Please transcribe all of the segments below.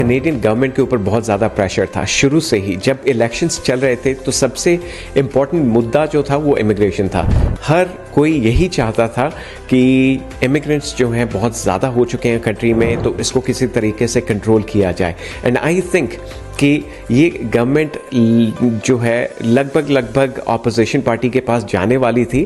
Canadian government के ऊपर बहुत ज़्यादा प्रेशर था शुरू से ही। जब इलेक्शंस चल रहे थे तो सबसे इम्पोर्टेंट मुद्दा जो था वो इमिग्रेशन था। हर कोई यही चाहता था कि इमिग्रेंट्स जो हैं बहुत ज़्यादा हो चुके हैं कंट्री में, तो इसको किसी तरीके से कंट्रोल किया जाए। एंड आई थिंक कि ये गवर्नमेंट जो है लगभग ऑपोजिशन पार्टी के पास जाने वाली थी,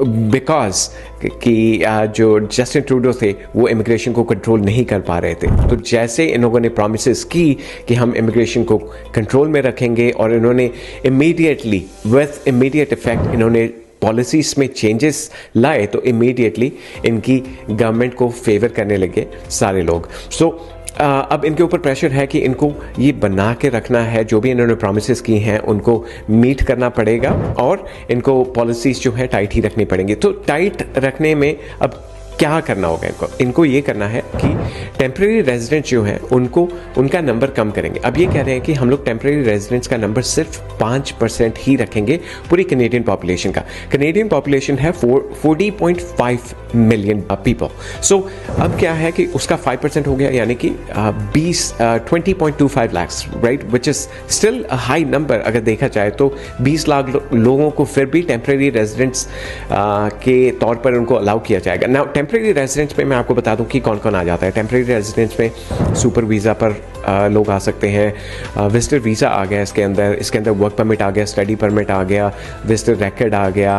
बिकॉज कि जो जस्टिन ट्रूडो थे वो इमिग्रेशन को कंट्रोल नहीं कर पा रहे थे। तो जैसे इन लोगों ने प्रॉमिसेस की कि हम इमिग्रेशन को कंट्रोल में रखेंगे, और इन्होंने इमीडिएटली विथ इमीडिएट इफेक्ट इन्होंने पॉलिसीज में चेंजेस लाए, तो इमीडिएटली इनकी गवर्नमेंट को फेवर करने लगे सारे लोग। सो अब इनके ऊपर प्रेशर है कि इनको ये बना के रखना है, जो भी इन्होंने प्रॉमिसेस की हैं उनको मीट करना पड़ेगा, और इनको पॉलिसीज जो है टाइट ही रखनी पड़ेंगी। तो टाइट रखने में अब क्या करना होगा इनको ये करना है कि टेम्परेरी रेजिडेंट्स जो हैं उनको उनका नंबर कम करेंगे। अब ये कह रहे हैं कि हम लोग टेम्परेरी रेजिडेंट्स का नंबर सिर्फ 5% ही रखेंगे पूरी कनेडियन पॉपुलेशन का। कनेडियन पॉपुलेशन है 40.5 मिलियन पीपल। सो अब क्या है कि उसका 5% हो गया, यानी कि 20.25 lakh, right, which is still a high number. अगर देखा जाए तो 20 लाख लोगों को फिर भी टेम्परेरी रेजिडेंट्स के तौर पर उनको अलाउ किया जाएगा। नाउ टेम्परेरी रेजिडेंट्स पे मैं आपको बता दूं कि कौन कौन आ जाता है। टेम्परेरी रेजिडेंट्स में सुपर वीज़ा पर लोग आ सकते हैं, विजिटर वीज़ा आ गया इसके अंदर वर्क परमिट आ गया, स्टडी परमिट आ गया, विजिटर रिकॉर्ड आ गया,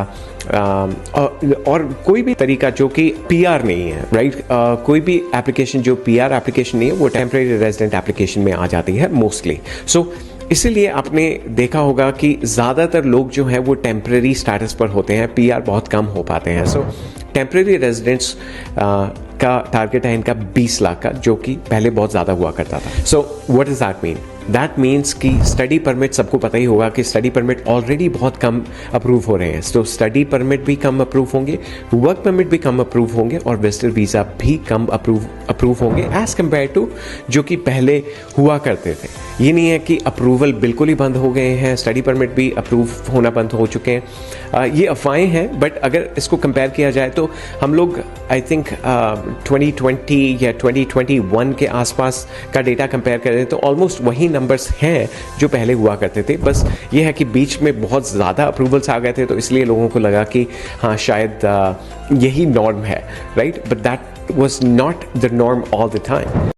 और कोई भी तरीका जो कि पीआर नहीं है, राइट, कोई भी एप्लीकेशन जो पीआर एप्लीकेशन नहीं है वो टेम्परेरी रेजिडेंट एप्लीकेशन में आ जाती है मोस्टली। सो इसीलिए आपने देखा होगा कि ज़्यादातर लोग जो हैं वो टेम्परेरी स्टेटस पर होते हैं, पीआर बहुत कम हो पाते हैं। सो टेम्परेरी रेजिडेंट्स का टारगेट है इनका 20 लाख का, जो कि पहले बहुत ज़्यादा हुआ करता था। So what does that mean? That means कि स्टडी परमिट, सबको पता ही होगा कि स्टडी परमिट ऑलरेडी बहुत कम अप्रूव हो रहे हैं। तो स्टडी परमिट भी कम अप्रूव होंगे, वर्क परमिट भी कम अप्रूव होंगे, और विजिटर वीज़ा भी कम अप्रूव होंगे एज़ कम्पेयर टू जो कि पहले हुआ करते थे। ये नहीं है कि अप्रूवल बिल्कुल ही बंद हो गए हैं, स्टडी परमिट भी अप्रूव होना बंद हो चुके हैं। ये अफवाहें हैं, बट अगर इसको कंपेयर किया जाए तो हम लोग आई थिंक 2020 या 2021 के आसपास का डेटा कंपेयर करें तो ऑलमोस्ट वही नंबर्स हैं जो पहले हुआ करते थे। बस ये है कि बीच में बहुत ज़्यादा अप्रूवल्स आ गए थे, तो इसलिए लोगों को लगा कि हाँ शायद यही नॉर्म है, right, but that was not the norm all the time.